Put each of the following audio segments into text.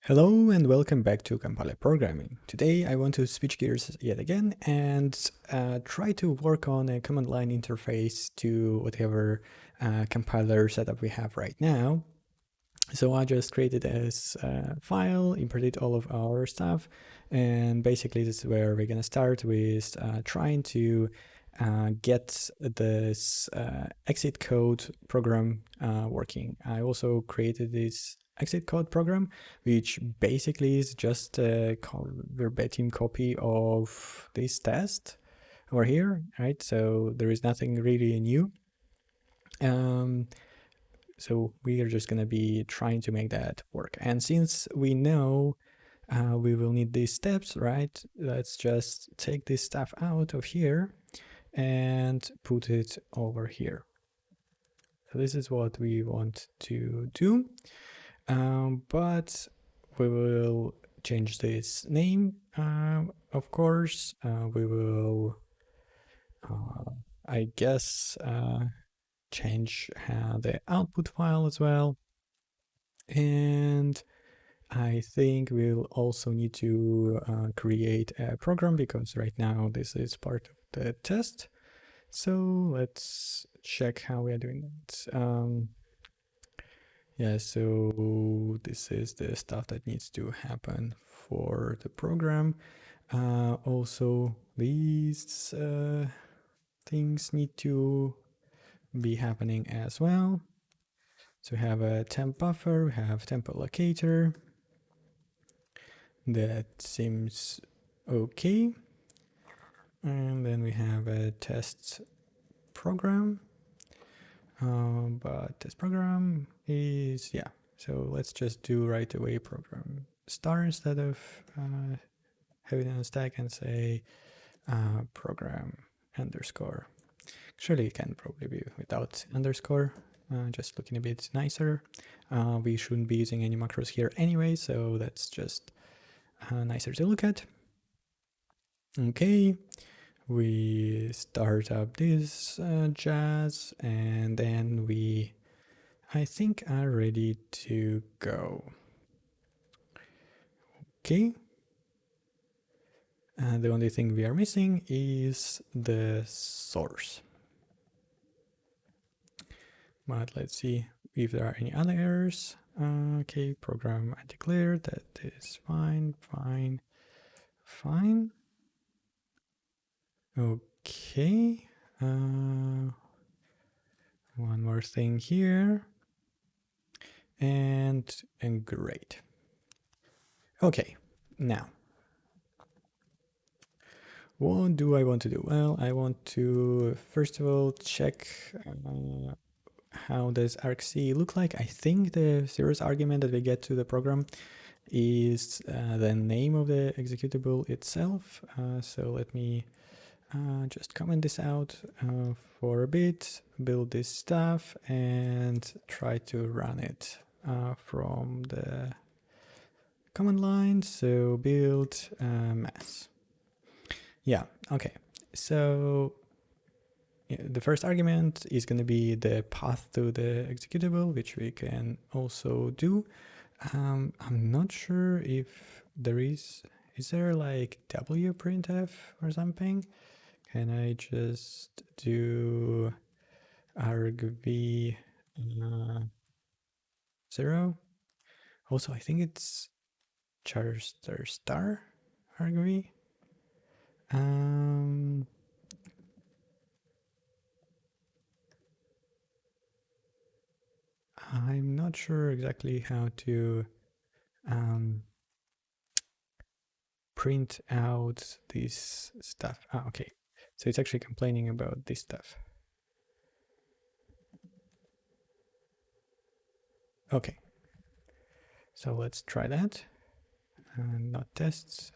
Hello and welcome back to Compiler Programming. Today I want to switch gears yet again and try to work on a command line interface to whatever compiler setup we have right now. So I just created this file, imported all of our stuff, and basically this is where we're going to start with trying to get this exit code program working. I also created this exit code program, which basically is just a verbatim copy of this test over here, right? So there is nothing really new. So we are just going to be trying to make that work. And since we know we will need these steps, right? Let's just take this stuff out of here and put it over here. So this is what we want to do. But we will change this name, of course. We will, I guess, change the output file as well. And I think we'll also need to create a program because right now this is part of the test. So let's check how we are doing it. Yeah, so this is the stuff that needs to happen for the program. Also, these things need to be happening as well. So we have a temp buffer, we have temp allocator. That seems okay. And then we have a test program. But test program is, yeah. So let's just do right away program star instead of having it on a stack and say program underscore. Actually, it can probably be without underscore, just looking a bit nicer. We shouldn't be using any macros here anyway, so that's just nicer to look at. Okay, we start up this jazz and then we, I think, are ready to go. Okay. The only thing we are missing is the source. But let's see if there are any other errors. Okay, program I declared, that is fine. Okay. One more thing here. And great. Okay, now what do I want to do? Well, I want to first of all check how does argc look like. I think the zeros argument that we get to the program is the name of the executable itself. So let me just comment this out for a bit, build this stuff, and try to run it from the command line. So build mass. Yeah, okay. So the first argument is going to be the path to the executable, which we can also do. I'm not sure if there is there like wprintf or something? Can I just do argv 0? Also, I think it's char star argv. I'm not sure exactly how to print out this stuff. Okay. So it's actually complaining about this stuff. Okay. So let's try that. Not tests,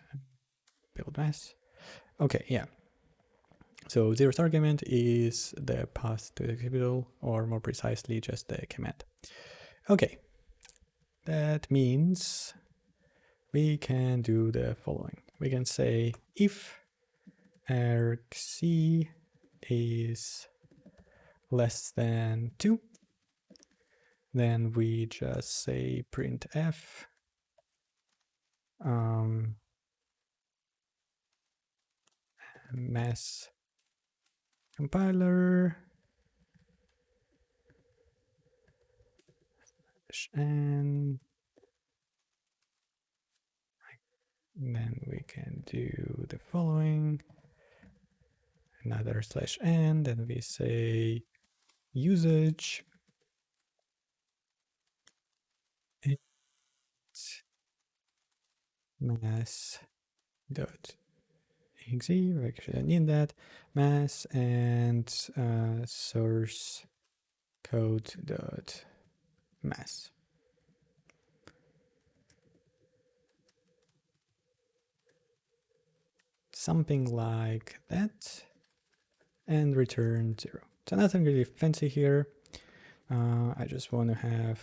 build mass. Okay, yeah. So zeroth argument is the path to the executable, or more precisely, just the command. Okay. That means we can do the following. We can say if argc is less than 2, then we just say printf mass compiler and then we can do the following, another /n, then we say usage mass dot exe, we actually don't need that, mass and source code dot mass. Something like that, and return 0. So nothing really fancy here. I just want to have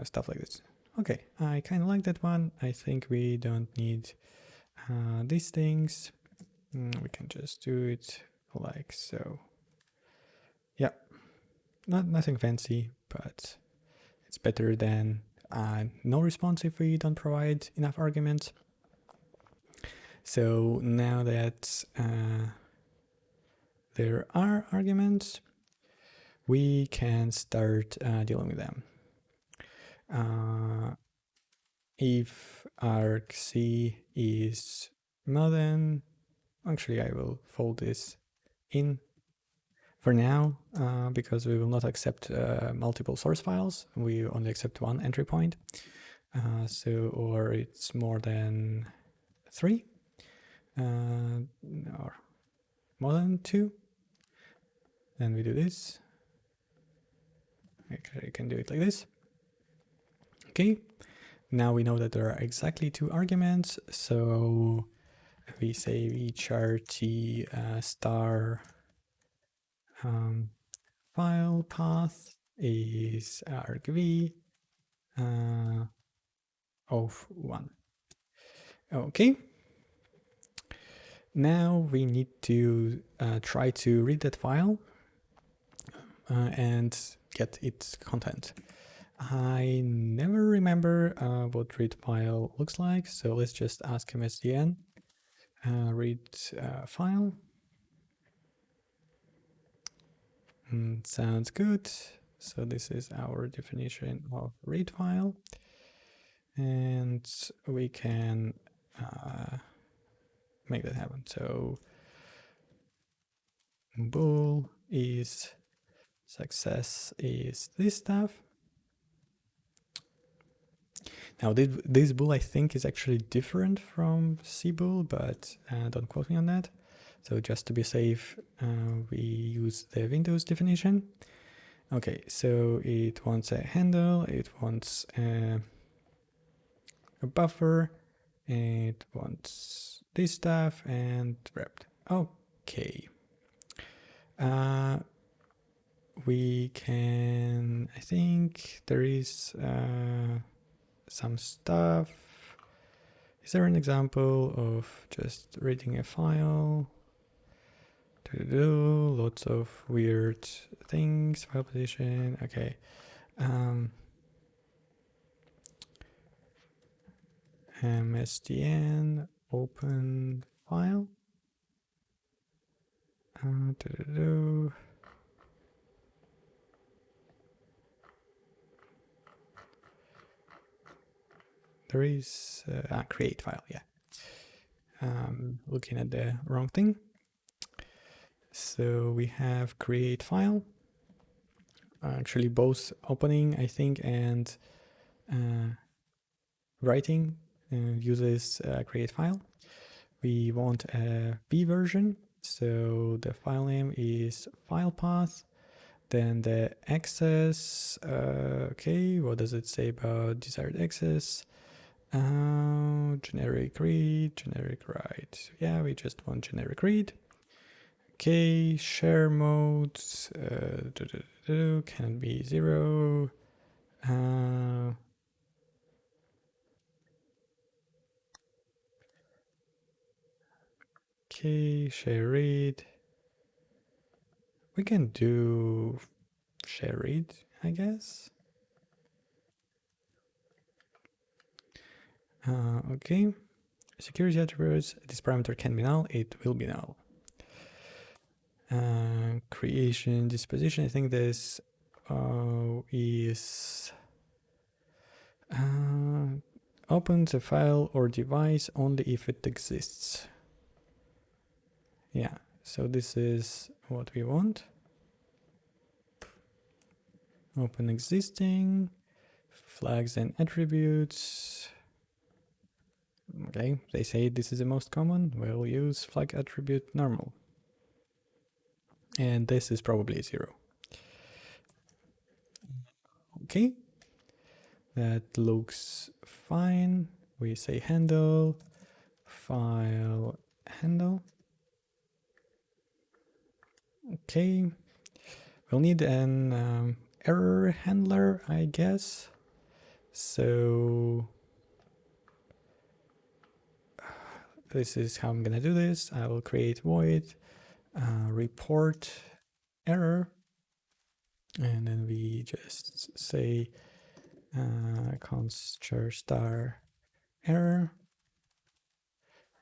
stuff like this. Okay, I kind of like that one. I think we don't need these things. We can just do it like so. Yeah, nothing fancy, but it's better than no response if we don't provide enough arguments. So now that there are arguments, we can start dealing with them. If argc is modern, actually I will fold this in for now because we will not accept multiple source files. We only accept one entry point. Or it's more than 3 or more than 2. Then we do this. Actually, I can do it like this. Okay. Now we know that there are exactly 2 arguments. So we say HRT star file path is argv of 1. Okay. Now we need to try to read that file and get its content. I never remember what read file looks like, so let's just ask MSDN read file. Sounds good. So this is our definition of read file, and we can make that happen. So bool is success is this stuff. Now this bool I think is actually different from cbool, but don't quote me on that. So just to be safe, we use the Windows definition. Okay, so it wants a handle, it wants a buffer, it wants this stuff, and wrapped. Okay. We can, I think there is some stuff. Is there an example of just reading a file? Lots of weird things, file position, okay. MSDN open file. There is create file, yeah. Looking at the wrong thing. So we have create file. Actually both opening, I think, and writing uses create file. We want a B version. So the file name is file path. Then the access, okay, what does it say about desired access? Generic read, generic write. Yeah, we just want generic read. Okay, share mode can be 0. Okay, share read. We can do share read, I guess. Okay, security attributes, this parameter can be null, it will be null. Creation, disposition, I think this is opens a file or device only if it exists. Yeah, so this is what we want. Open existing, flags and attributes. Okay, they say this is the most common. We'll use flag attribute normal. And this is probably 0. Okay, that looks fine. We say handle, file handle. Okay, we'll need an error handler, I guess. So this is how I'm gonna do this. I will create void report error, and then we just say const char star error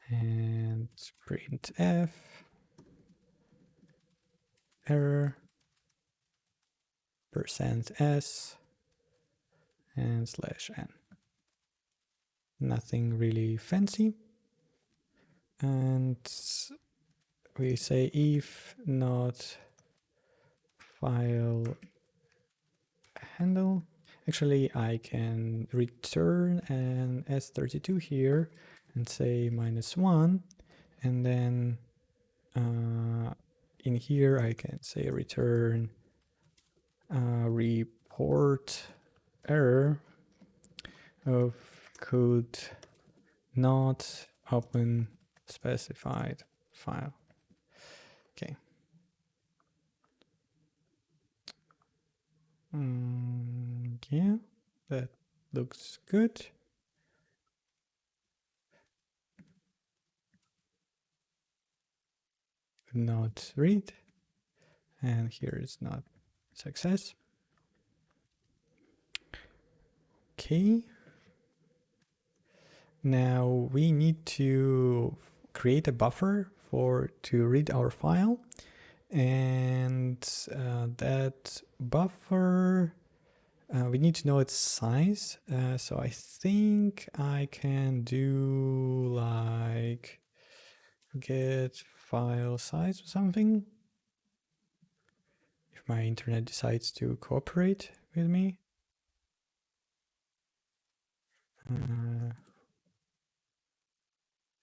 and printf error %s and /n. Nothing really fancy. And we say if not file handle. Actually, I can return an S32 here and say -1, and then in here I can say return report error of code not open specified file. Okay. Yeah, that looks good. Not read, and here is not success. Okay. Now we need to create a buffer to read our file, and that buffer we need to know its size. So I think I can do like get file size or something if my internet decides to cooperate with me.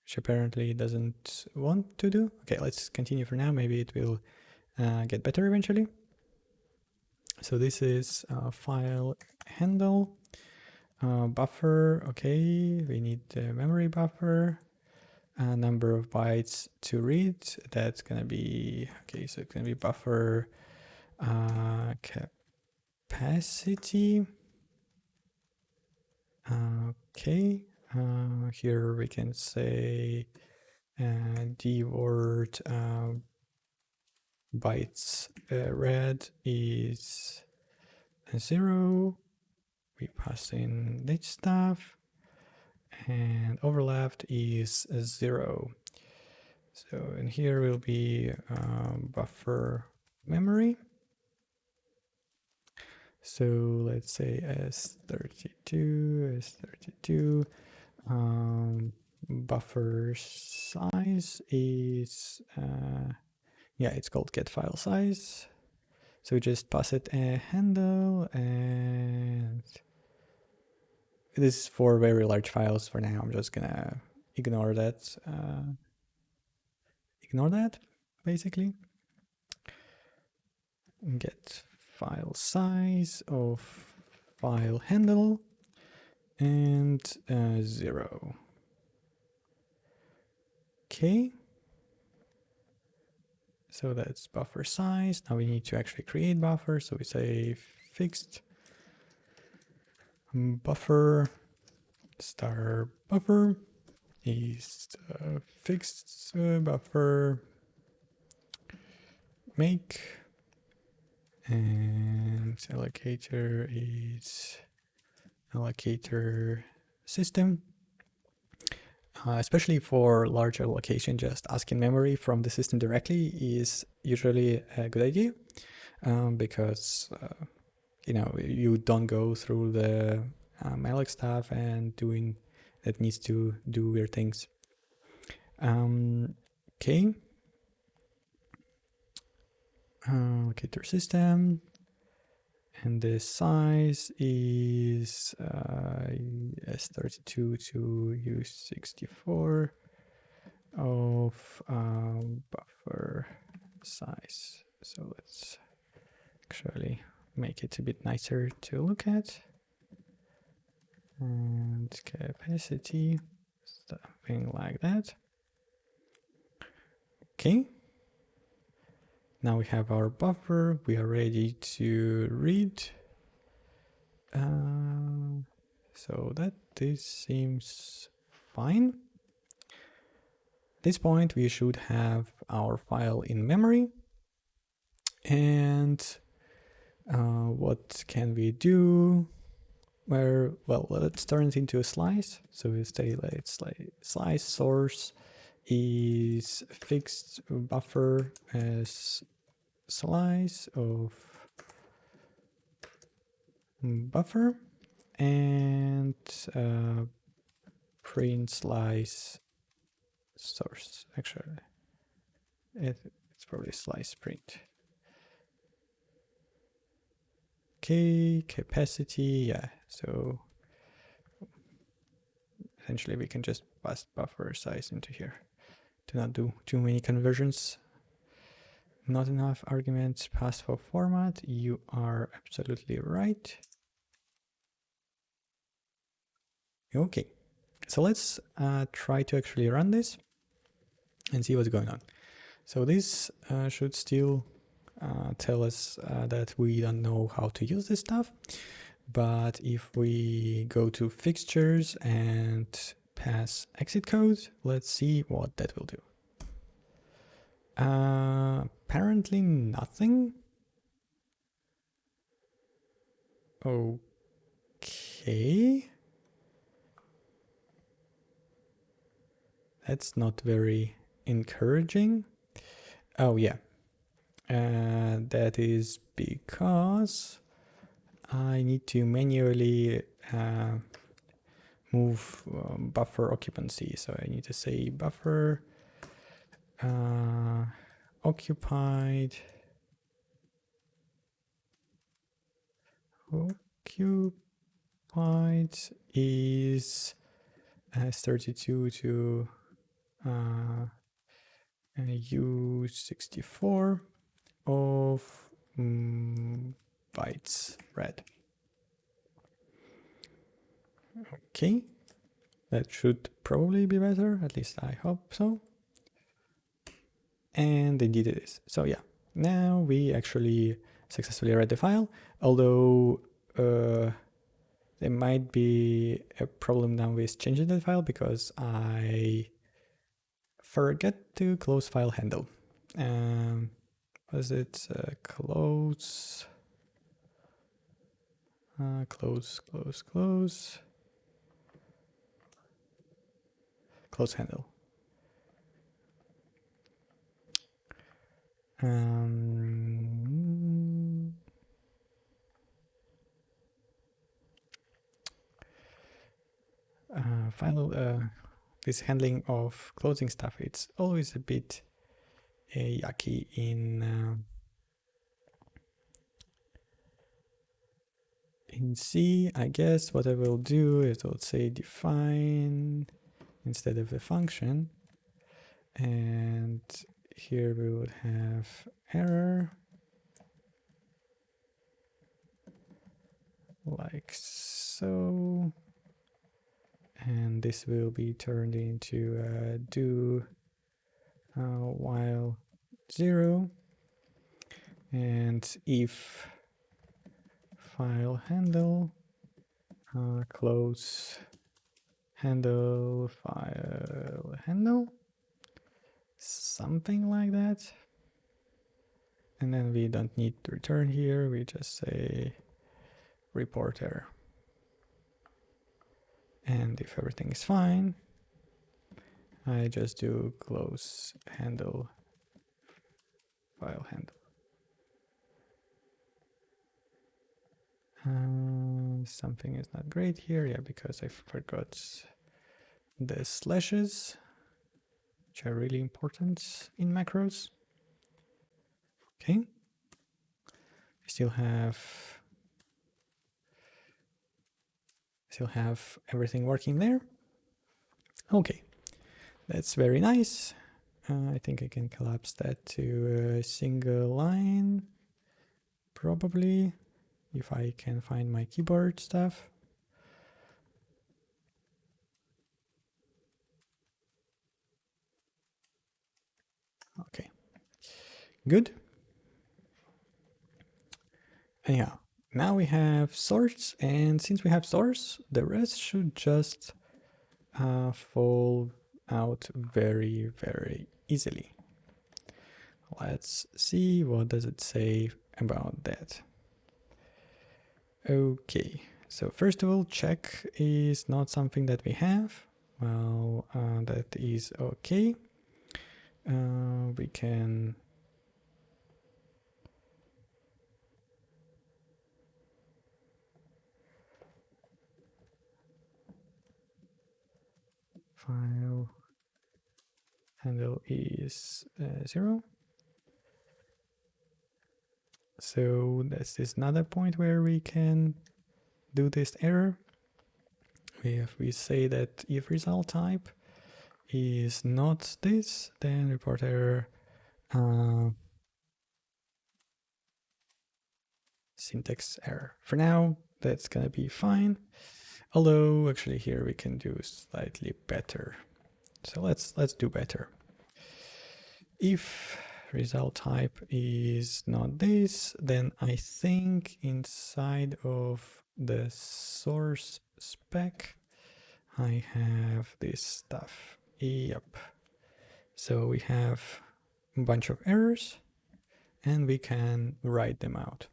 Which apparently doesn't want to do. Okay, let's continue for now. Maybe it will get better eventually. So this is file handle buffer. Okay, we need the memory buffer. Number of bytes to read. That's gonna be okay. So it's gonna be buffer capacity. Okay. Here we can say d word bytes read is 0. We pass in this stuff, and overlapped is 0. So in here will be buffer memory. So let's say S32, buffer size is, yeah, it's called get file size. So we just pass it a handle, and this is for very large files for now. I'm just gonna ignore that. Ignore that, basically. Get file size of file handle and 0. Okay. So that's buffer size. Now we need to actually create buffer. So we say fixed buffer star buffer is fixed buffer make, and allocator is allocator system. especially for larger location, just asking memory from the system directly is usually a good idea, because you don't go through the malloc stuff and doing that needs to do weird things. Okay. Locator system, and the size is S32 to U64 of buffer size. So let's actually make it a bit nicer to look at. And capacity, something like that. Okay. Now we have our buffer. We are ready to read. So that this seems fine. At this point, we should have our file in memory. And what can we do? Well, let's turn it into a slice. So we say let's slice source is fixed buffer as slice of buffer, and print slice source. Actually, it's probably slice print. Okay, capacity, yeah. So essentially we can just pass buffer size into here to not do too many conversions. Not enough arguments passed for format. You are absolutely right. Okay, so let's try to actually run this and see what's going on. So this should still tell us that we don't know how to use this stuff. But if we go to fixtures and pass exit code, let's see what that will do. Apparently nothing. Okay. That's not very encouraging. Oh yeah. That is because I need to manually move buffer occupancy. So I need to say buffer occupied is S32 to U64 of bytes read. Okay, that should probably be better, at least I hope so. And indeed it is. So yeah, now we actually successfully read the file, although there might be a problem now with changing that file because I forget to close file handle. Was it close? Close handle. This handling of closing stuff, it's always a bit yucky in C. I guess what I will do is I'll say define instead of the function, and here we would have error like so, and this will be turned into do while 0, and if file handle close handle file handle, something like that. And then we don't need to return here, we just say report error. And if everything is fine, I just do close handle, file handle. Something is not great here, yeah, because I forgot the slashes, which are really important in macros. Okay, I still have everything working there. Okay, that's very nice. I think I can collapse that to a single line, probably, if I can find my keyboard stuff. Okay, good. Anyhow, now we have source, and since we have source, the rest should just fall out very, very easily. Let's see what does it say about that. Okay, so first of all, check is not something that we have. Well, that is okay. We can file handle is 0. So this is another point where we can do this error. If we say that if result type is not this, then report error syntax error. For now, that's gonna be fine. Although actually here we can do slightly better. So let's do better. If result type is not this, then I think inside of the source spec I have this stuff. Yep. So we have a bunch of errors and we can write them out.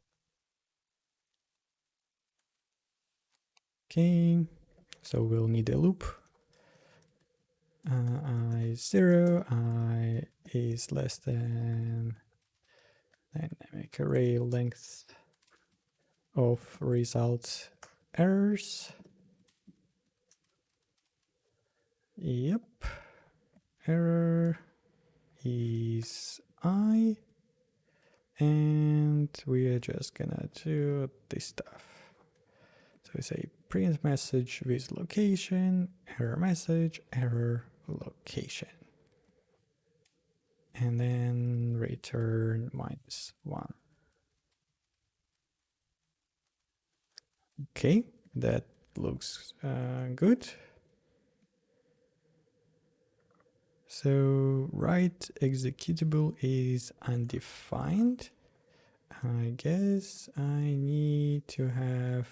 Okay, so we'll need a loop. I 0, I is less than dynamic array length of result errors. Yep, error is I, and we are just gonna do this stuff. So we say print message with location, error message, error location. And then return -1. Okay, that looks good. So write executable is undefined. I guess I need to have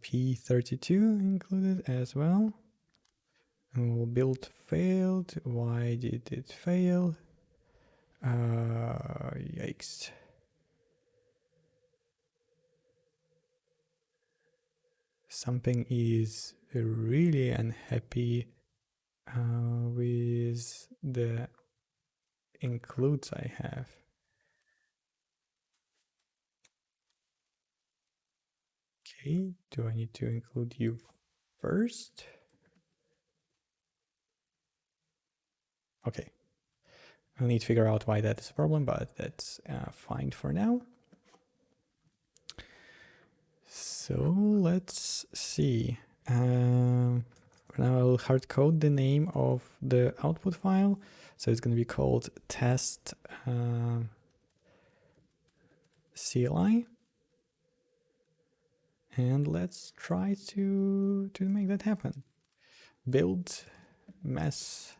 P32 included as well. Build failed. Why did it fail? Yikes. Something is really unhappy with the includes I have. Okay, do I need to include you first? Okay, I'll need to figure out why that is a problem, but that's fine for now. So let's see. Now I'll hard code the name of the output file. So it's going to be called test CLI. And let's try to make that happen. Build mass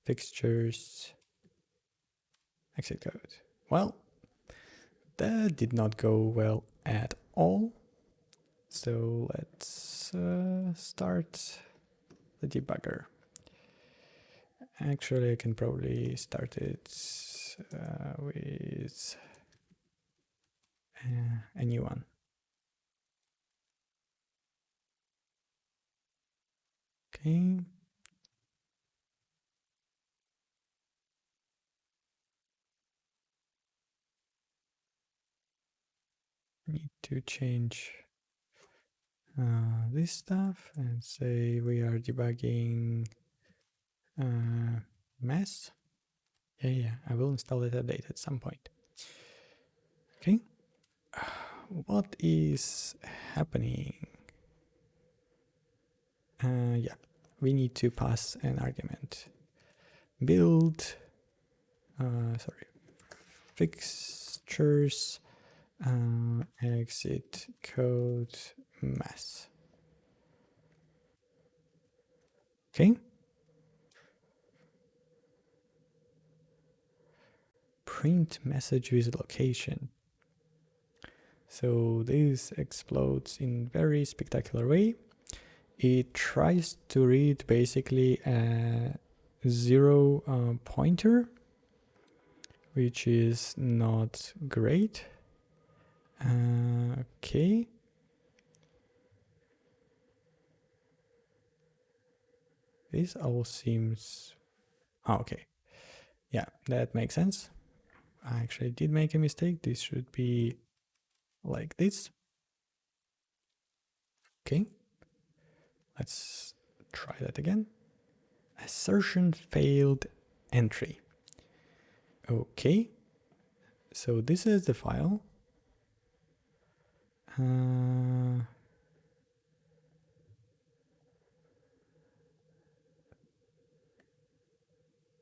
fixtures exit code. Well, that did not go well at all. So let's start the debugger. Actually, I can probably start it with a new one. Okay. need to change this stuff and say we are debugging mess. Yeah, I will install that update at some point. Okay, what is happening? Yeah, we need to pass an argument. Build, fixtures, exit code mass. Okay. Print message with location. So this explodes in very spectacular way. It tries to read basically a 0 pointer, which is not great. Okay. This all seems... Oh, okay. Yeah, that makes sense. I actually did make a mistake. This should be like this. Okay. Let's try that again. Assertion failed entry. Okay. So this is the file.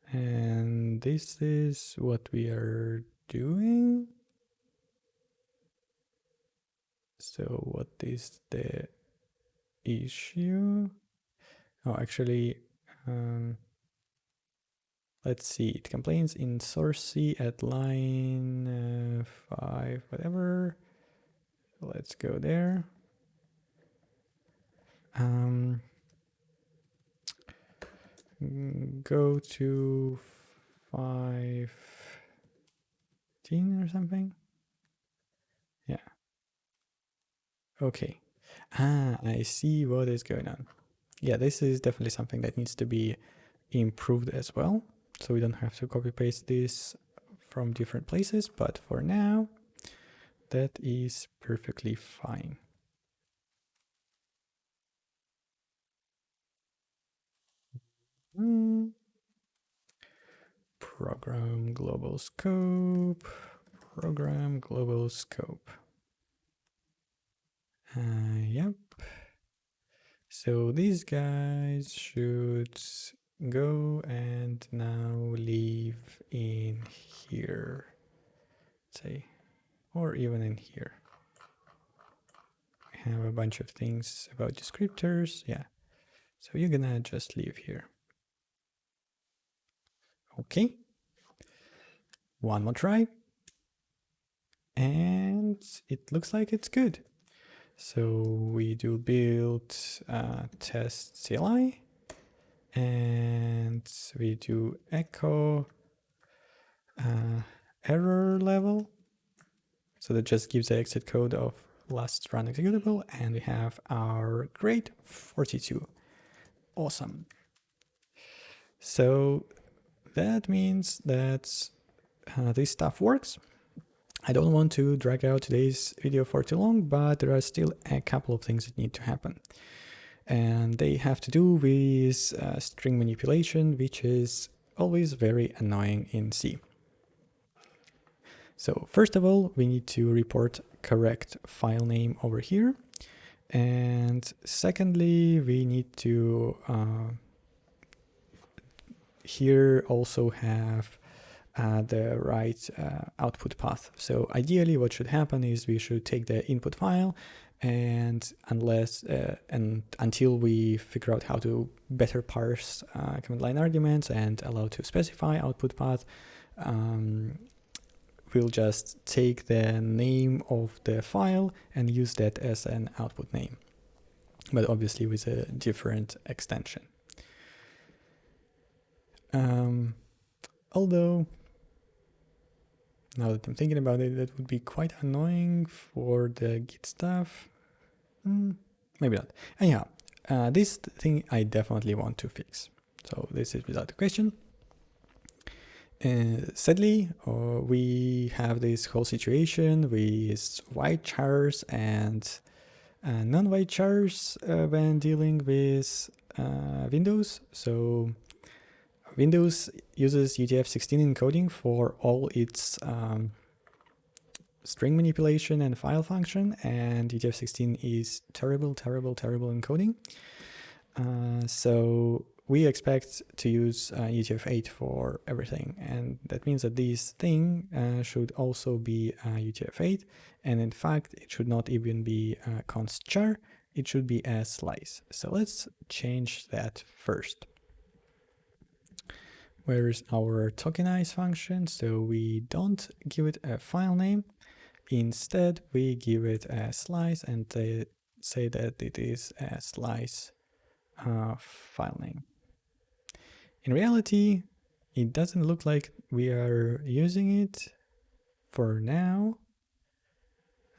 And this is what we are doing. So what is the issue? Oh, actually, let's see. It complains in source C at line 5, whatever. Let's go there. Go to 5:10 or something. Yeah. Okay. I see what is going on. Yeah, this is definitely something that needs to be improved as well. So we don't have to copy paste this from different places, but for now, that is perfectly fine. Program global scope, program global scope. Yep. So these guys should go and now live in here, say, or even in here. We have a bunch of things about descriptors. Yeah. So you're gonna just leave here. Okay. One more try. And it looks like it's good. So we do build test CLI and we do echo error level. So that just gives the exit code of last run executable, and we have our grade 42. Awesome. So that means that this stuff works. I don't want to drag out today's video for too long, but there are still a couple of things that need to happen. And they have to do with string manipulation, which is always very annoying in C. So first of all, we need to report correct file name over here. And secondly, we need to here also have the right output path. So ideally what should happen is we should take the input file, and until we figure out how to better parse command line arguments and allow to specify output path, we'll just take the name of the file and use that as an output name, but obviously with a different extension. Although, now that I'm thinking about it, that would be quite annoying for the Git stuff. Maybe not. Anyhow, this thing I definitely want to fix. So this is without a question. Sadly, we have this whole situation with white chars and non-white chars when dealing with Windows. So Windows uses UTF-16 encoding for all its string manipulation and file function, and UTF-16 is terrible encoding. So we expect to use UTF-8 for everything, and that means that this thing should also be UTF-8, and in fact it should not even be const char, it should be a slice. So let's change that first. Where is our tokenize function? So we don't give it a file name, instead we give it a slice and say that it is a slice file name. In reality, it doesn't look like we are using it for now.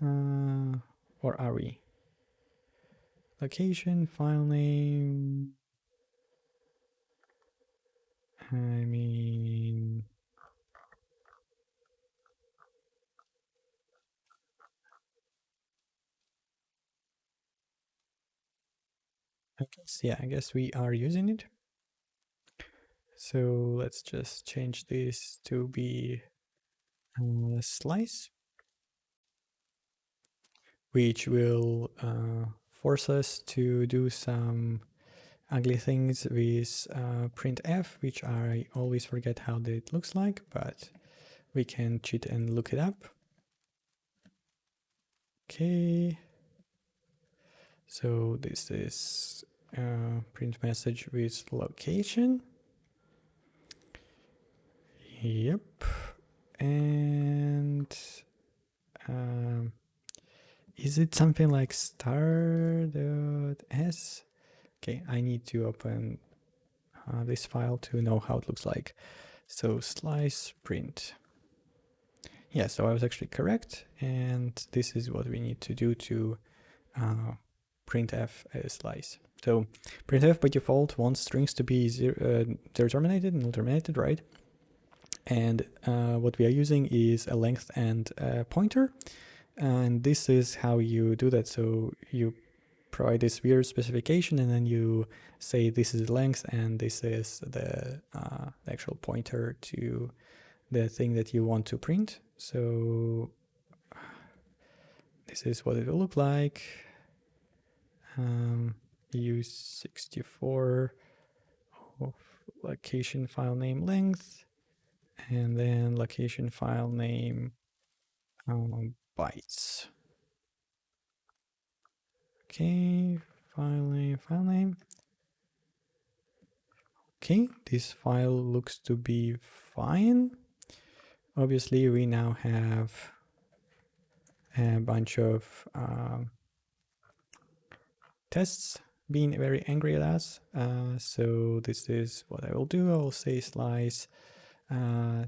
Or are we? Location, file name. I mean, I guess we are using it. So let's just change this to be a slice, which will force us to do some ugly things with printf, which I always forget how it looks like, but we can cheat and look it up. Okay, so this is print message with location. Yep, and is it something like star.s? Okay, I need to open this file to know how it looks like. So slice print. Yeah, so I was actually correct, and this is what we need to do to printf a slice. So printf by default wants strings to be zero terminated, null terminated, right? And what we are using is a length and a pointer, and this is how you do that. So you provide this weird specification, and then you say this is the length and this is the actual pointer to the thing that you want to print. So this is what it will look like. Use 64 of location file name length, and then location file name bytes. Okay, file name. Okay, this file looks to be fine. Obviously, we now have a bunch of tests being very angry at us. So this is what I will do. I will say slice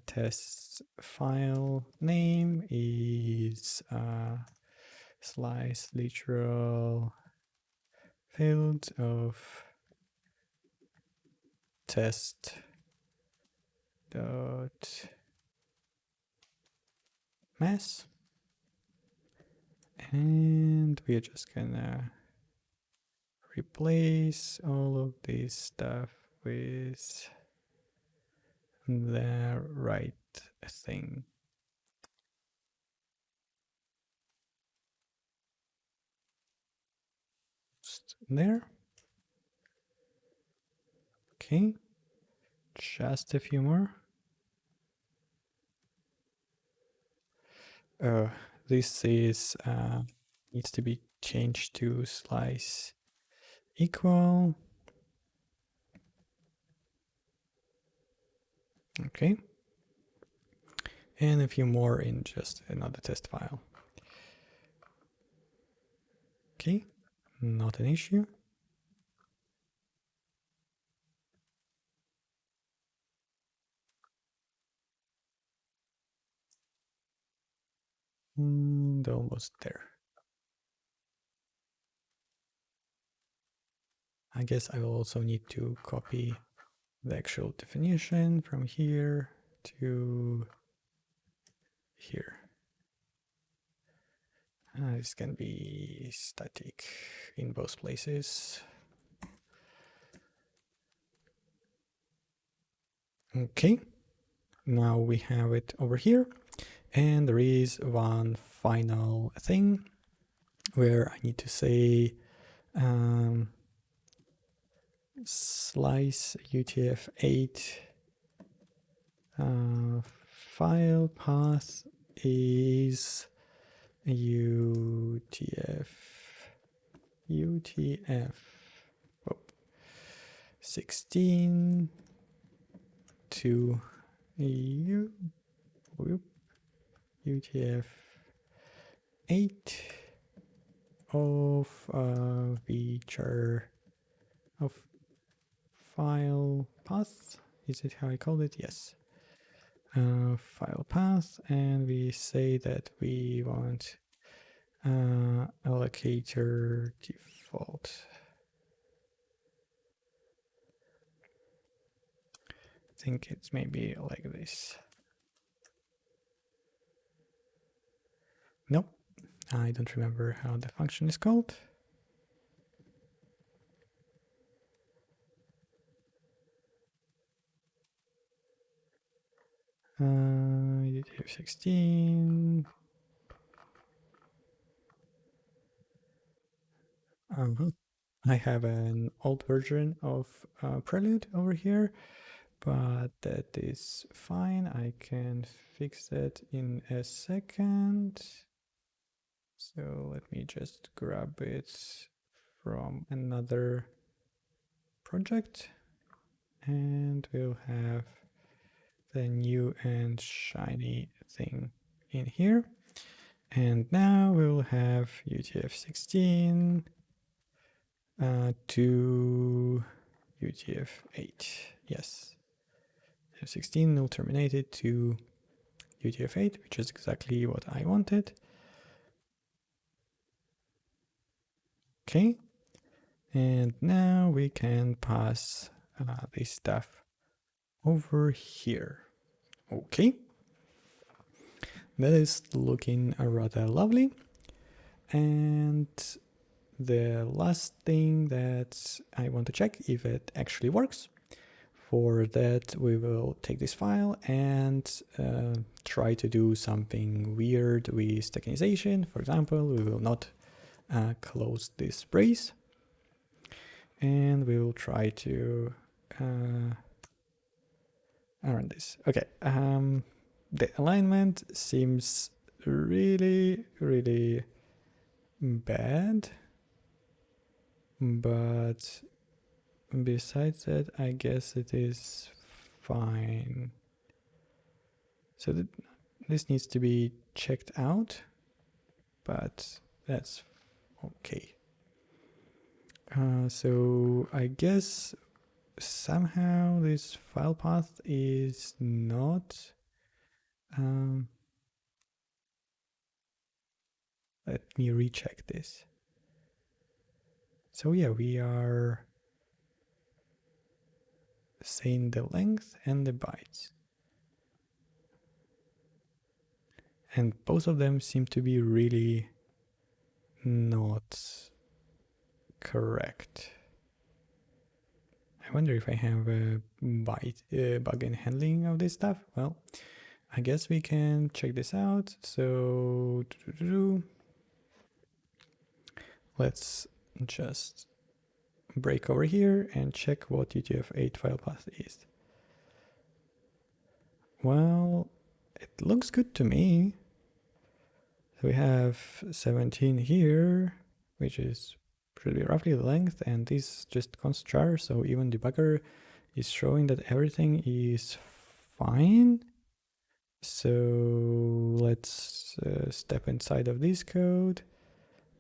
test file name is slice literal field of test dot mass, and we're just gonna replace all of this stuff with the right thing. Just there. Okay, just a few more. This is needs to be changed to slice equal. Okay, and a few more in just another test file. Okay, not an issue. And almost there. I guess I will also need to copy the actual definition from here. to here. This can be static in both places. Okay, now we have it over here, and there is one final thing where I need to say slice UTF-8 file path is UTF 16 to UTF 8 of feature of file path. Is it how I called it? Yes. File path, and we say that we want allocator default. I think it's maybe like this. Nope, I don't remember how the function is called. UTF-16. I have an old version of Prelude over here, but that is fine. I can fix that in a second. So let me just grab it from another project, and we'll have the new and shiny thing in here. And now we'll have UTF-16 to UTF-8. Yes, UTF-16 will terminate it to UTF-8, which is exactly what I wanted. Okay, and now we can pass this stuff over here. Okay, that is looking rather lovely. And the last thing that I want to check if it actually works. For that, we will take this file and try to do something weird with tokenization. For example, we will not close this brace, and we will try to run this. Okay, the alignment seems really bad, but besides that, I guess it is fine. So this needs to be checked out, but that's okay. So I guess somehow this file path is not let me recheck this. So yeah, we are saying the length and the bytes, and both of them seem to be really not correct. I wonder if I have a bug in handling of this stuff. Well, I guess we can check this out. So let's just break over here and check what UTF-8 file path is. Well, it looks good to me. So we have 17 here, which is should be roughly the length, and this just const char, so even debugger is showing that everything is fine. So let's step inside of this code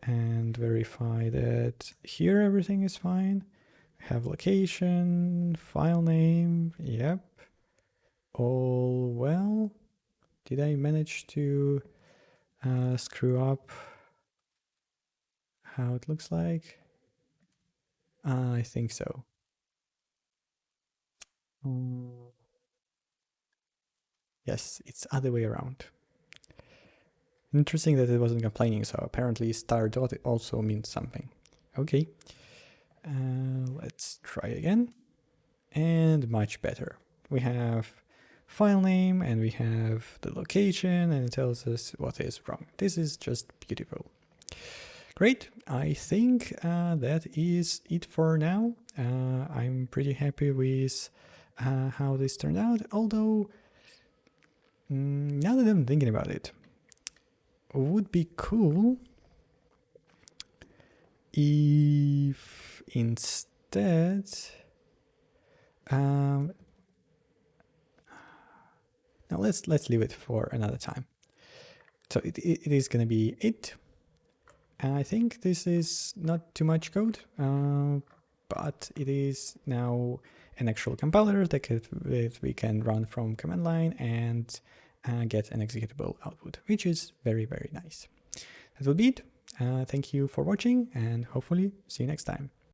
and verify that here everything is fine. We have location, file name, yep, all well. Did I manage to screw up how it looks like? I think so. Yes, it's other way around. Interesting that it wasn't complaining, so apparently star dot also means something. Okay, let's try again. And much better. We have file name and we have the location, and it tells us what is wrong. This is just beautiful. Great, I think that is it for now. I'm pretty happy with how this turned out, although now that I'm thinking about it, would be cool if instead now let's leave it for another time. So it is going to be it. And I think this is not too much code, but it is now an actual compiler that we can run from command line and get an executable output, which is very, very nice. That will be it. Thank you for watching and hopefully see you next time.